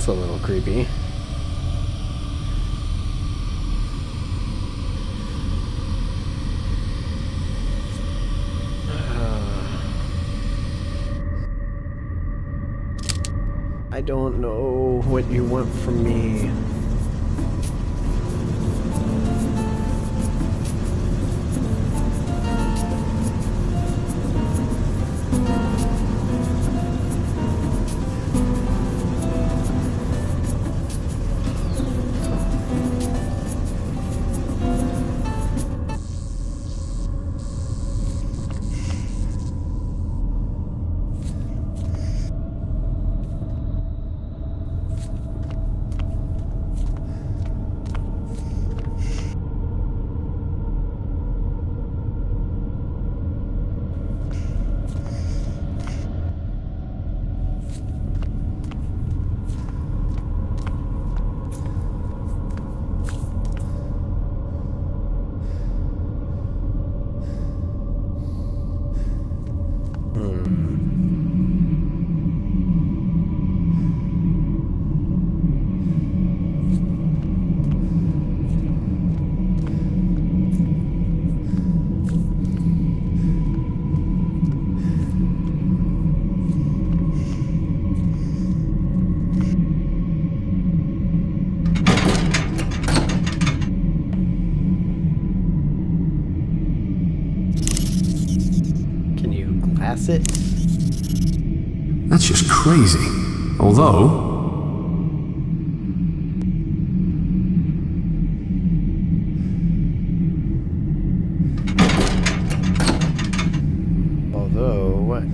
a little creepy. I don't know what you want from me. It. That's just crazy. Although... what?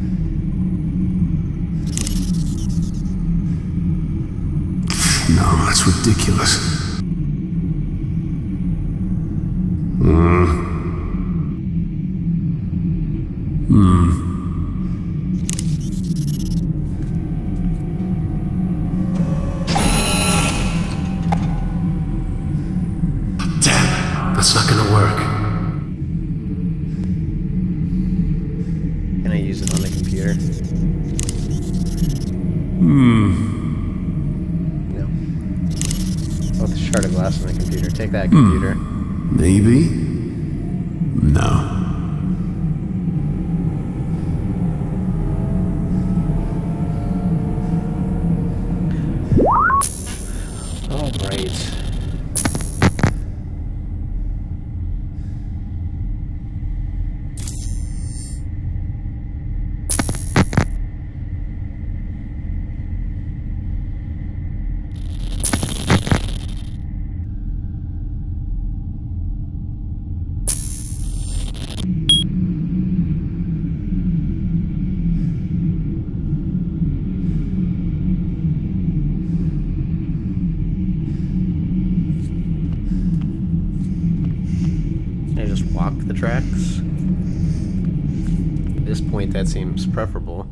No, that's ridiculous. That's not gonna work. Can I use it on the computer? No. Oh, the shard of glass on the computer. Take that, computer. Maybe? No. All right. Walk the tracks. At this point, that seems preferable.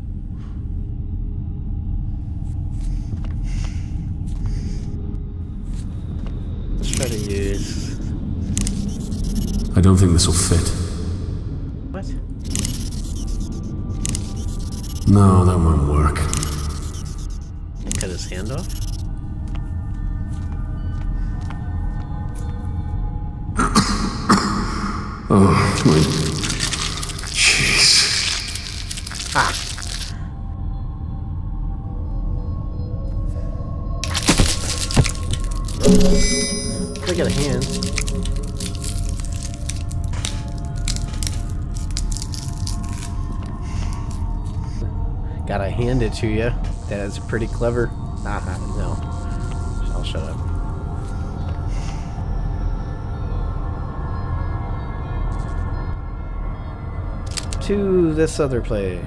Let's try to use... I don't think this will fit. What? No, that won't work. Cut his hand off? Oh, my... Jeez. Ah. I got a hand. Gotta hand it to you. That is pretty clever. No. I'll shut up. To this other place.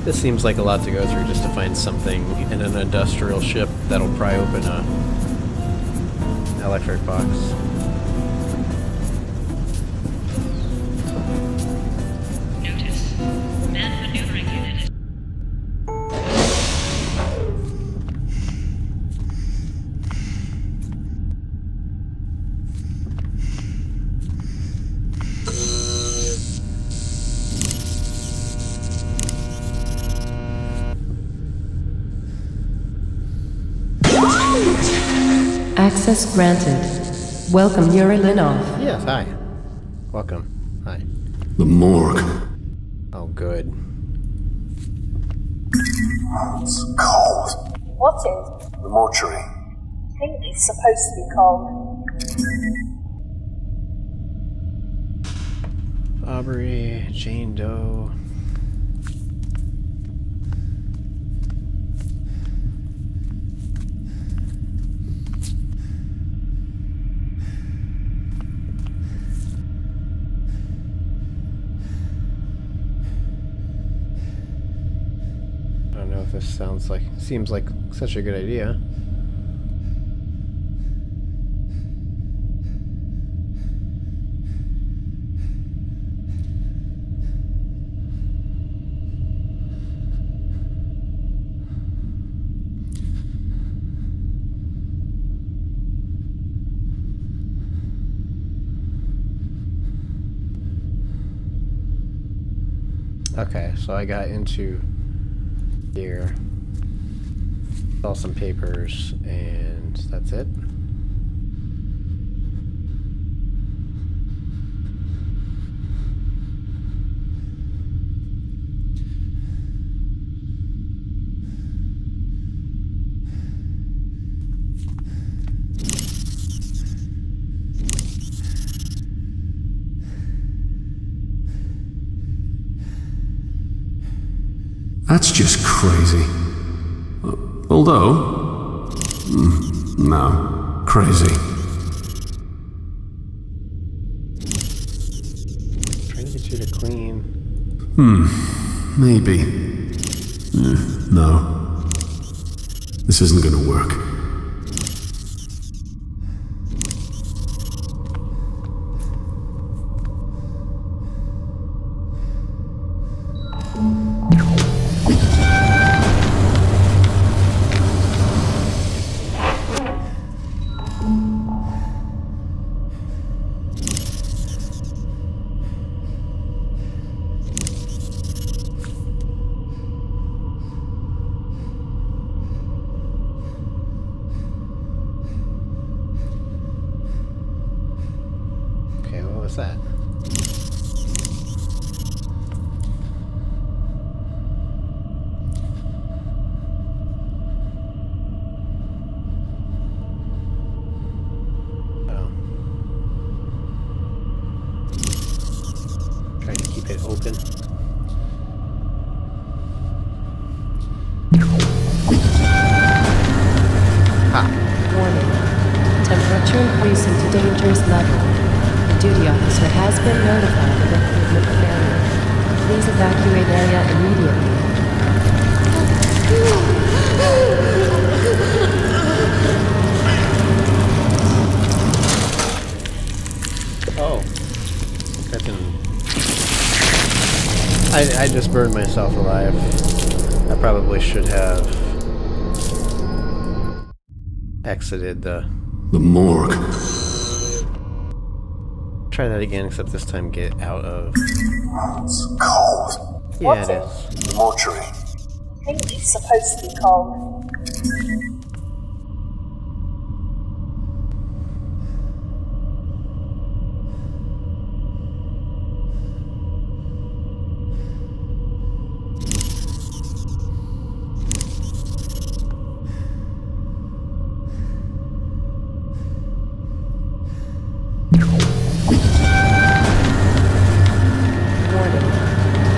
This seems like a lot to go through just to find something in an industrial ship that'll pry open an electric box. Notice. Man maneuvering unit is... Access granted. Welcome, Yuri Linov. Yes, hi. Welcome. Hi. The morgue. Oh, good. It's cold. What is? The mortuary. I think it's supposed to be cold. Aubrey, Jane Doe. I don't know if this seems like such a good idea. Okay, so I got into here, saw some papers, and that's it. That's just crazy. Although... no. Crazy. Trying to get you to clean. Maybe. No. This isn't gonna work. Okay, what was that? Oh. Trying to keep it open. Warning. Temperature increasing to dangerous level. The duty officer has been notified of improvement failure. Please evacuate area immediately. Oh. I just burned myself alive. I probably should have exited the morgue. Try that again, except this time get out of... It's cold. Yeah, it is. The mortuary. I think it's supposed to be cold. Warning.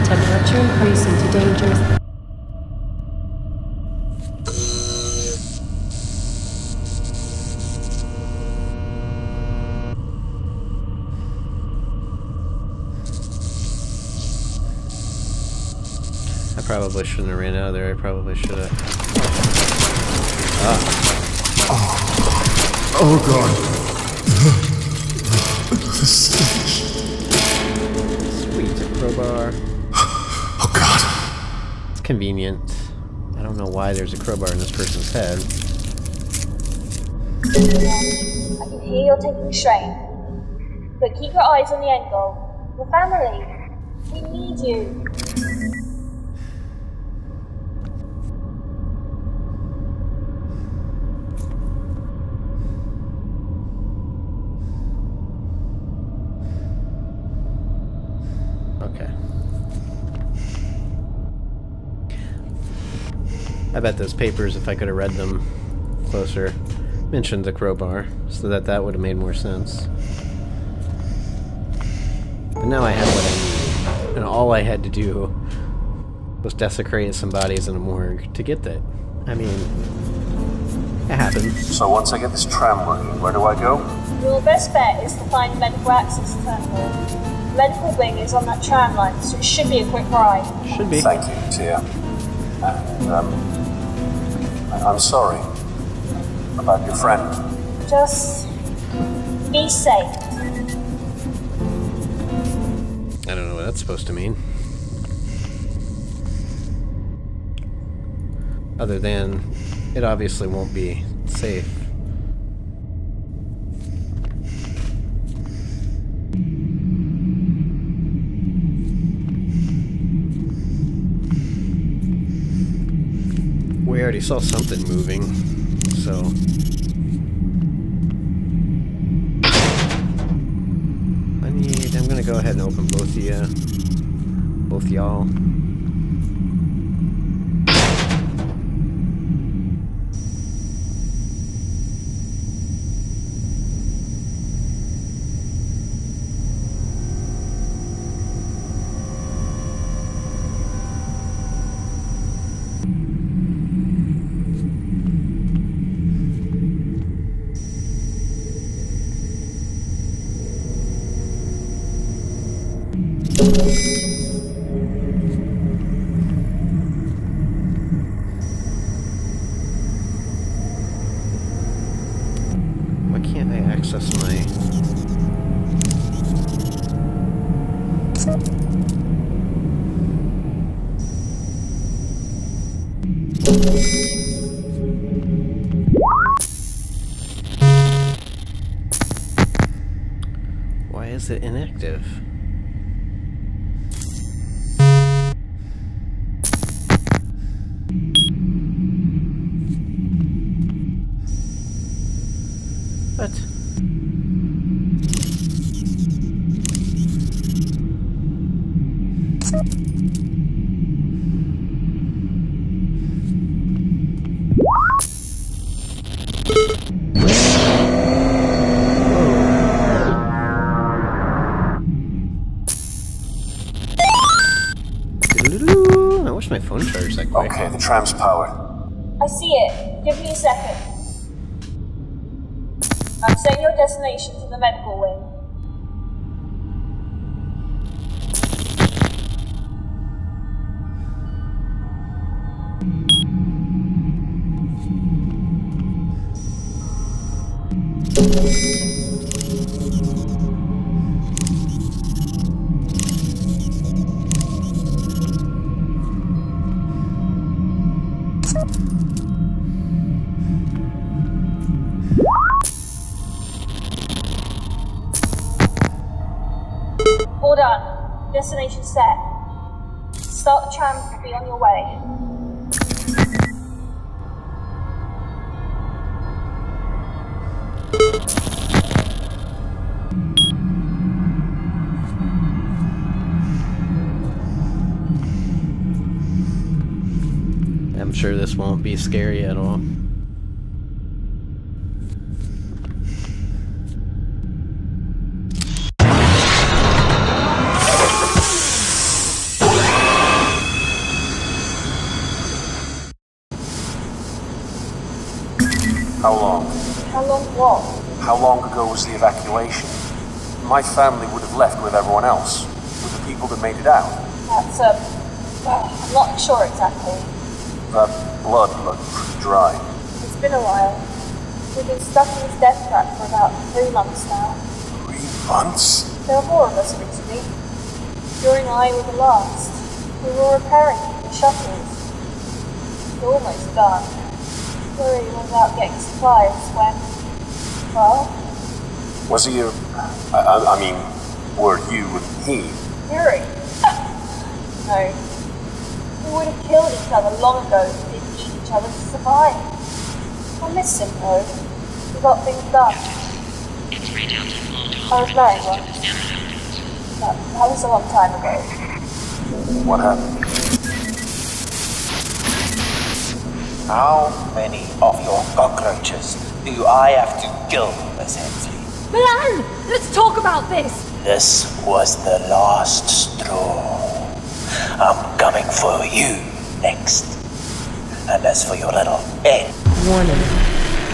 Temperature increasing to dangerous... I probably shouldn't have ran out of there. I probably should have... Oh god. The stench. Sweet, a crowbar. Oh god. It's convenient. I don't know why there's a crowbar in this person's head. I can hear you're taking strain. But keep your eyes on the end goal. Your family. We need you. I bet those papers, if I could have read them closer, mentioned the crowbar, so that would have made more sense. But now I have what I need, and all I had to do was desecrate some bodies in a morgue to get that. I mean, it happens. So once I get this tram working, where do I go? Your best bet is to find the medical access terminal. The medical wing is on that tram line, so it should be a quick ride. Should be. Thank you, Tia. And, I'm sorry about your friend. Just be safe. I don't know what that's supposed to mean. Other than, it obviously won't be safe. We already saw something moving, so... I'm gonna go ahead and open both y'all. Why can't I access my... Why is it inactive? What? I wish my phone charged that quick. Okay, the tram's powered. I see it. Give me a second. I'm setting your destination to the medical wing. All done. Destination set. Start the tram to be on your way. I'm sure this won't be scary at all. How long? How long what? How long ago was the evacuation? My family would have left with everyone else, with the people that made it out. That's, I'm not sure exactly. That blood looked pretty dry. It's been a while. We've been stuck in this death trap for about 3 months now. 3 months? There were 4 of us originally. You and I were the last. We were repairing the shuttles. We're almost done. Worry about getting supplies when... Well? Was he I mean, were you and he? Fury? No. We would have killed each other long ago if we didn't need each other to survive. I miss him though. We got things done. I was married once. That was a long time ago. What happened? How many of your cockroaches do I have to kill, Miss Hensley? Milan, let's talk about this. This was the last straw. I'm coming for you next. And as for your little head... Warning.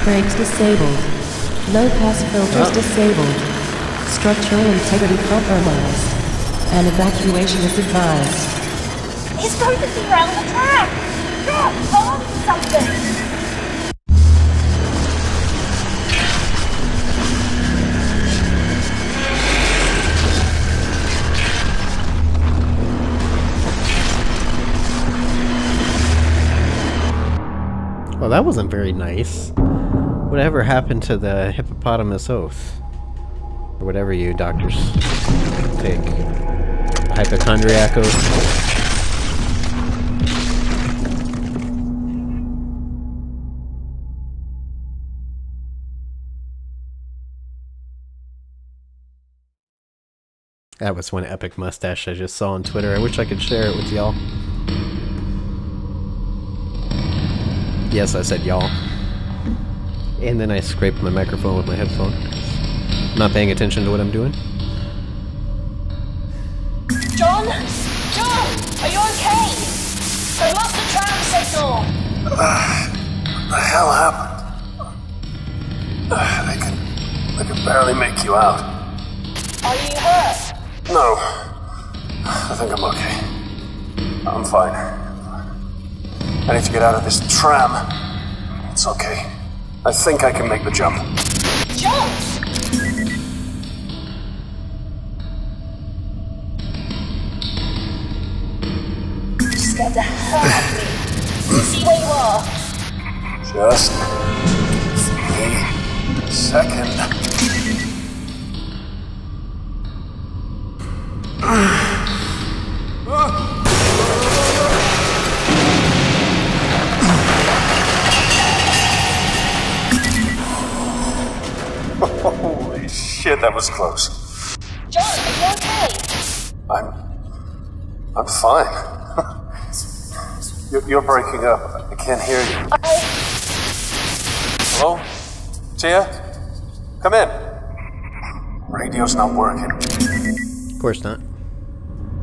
Brakes disabled. Low pass filters disabled. Structural integrity compromised. And evacuation is advised. He's going to derail the track. Look, hold on to something. Well, that wasn't very nice. Whatever happened to the hippopotamus oath? Or whatever you doctors take. Hypochondriac oath? That was one epic mustache I just saw on Twitter. I wish I could share it with y'all. Yes, I said y'all. And then I scraped my microphone with my headphone. I'm not paying attention to what I'm doing. John? John! Are you okay? I lost the tram signal! What the hell happened? I can barely make you out. Are you hurt? No. I think I'm okay. I'm fine. I need to get out of this tram. It's okay. I think I can make the jump. Jump! You scared the hell out of me. See where you are. Just a second. Holy shit, that was close. John, are you okay? I'm fine. You're breaking up. I can't hear you. Hello? Tia? Come in. Radio's not working. Of course not.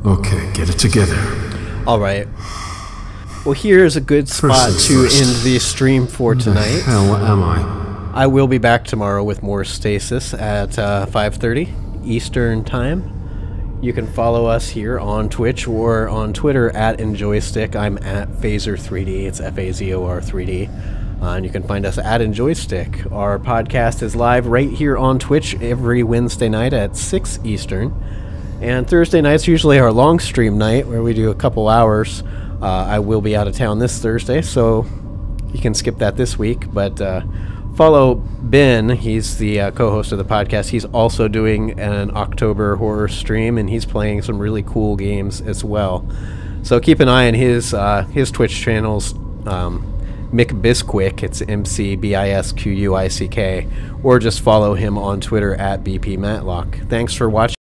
Okay, get it together. Alright. Well, here's a good spot to end the stream for tonight. Hell am I? I will be back tomorrow with more Stasis at 5:30 Eastern Time. You can follow us here on Twitch or on Twitter at EnjoyStick. I'm at Phaser3D. It's F-A-Z-O-R 3D. And you can find us at EnjoyStick. Our podcast is live right here on Twitch every Wednesday night at 6 Eastern. And Thursday night's usually our long stream night where we do a couple hours. I will be out of town this Thursday, so you can skip that this week. But follow Ben. He's the co-host of the podcast. He's also doing an October horror stream, and he's playing some really cool games as well. So keep an eye on his Twitch channels. Mick Bisquick, it's MCBISQUICK, or just follow him on Twitter at BP Matlock. Thanks for watching.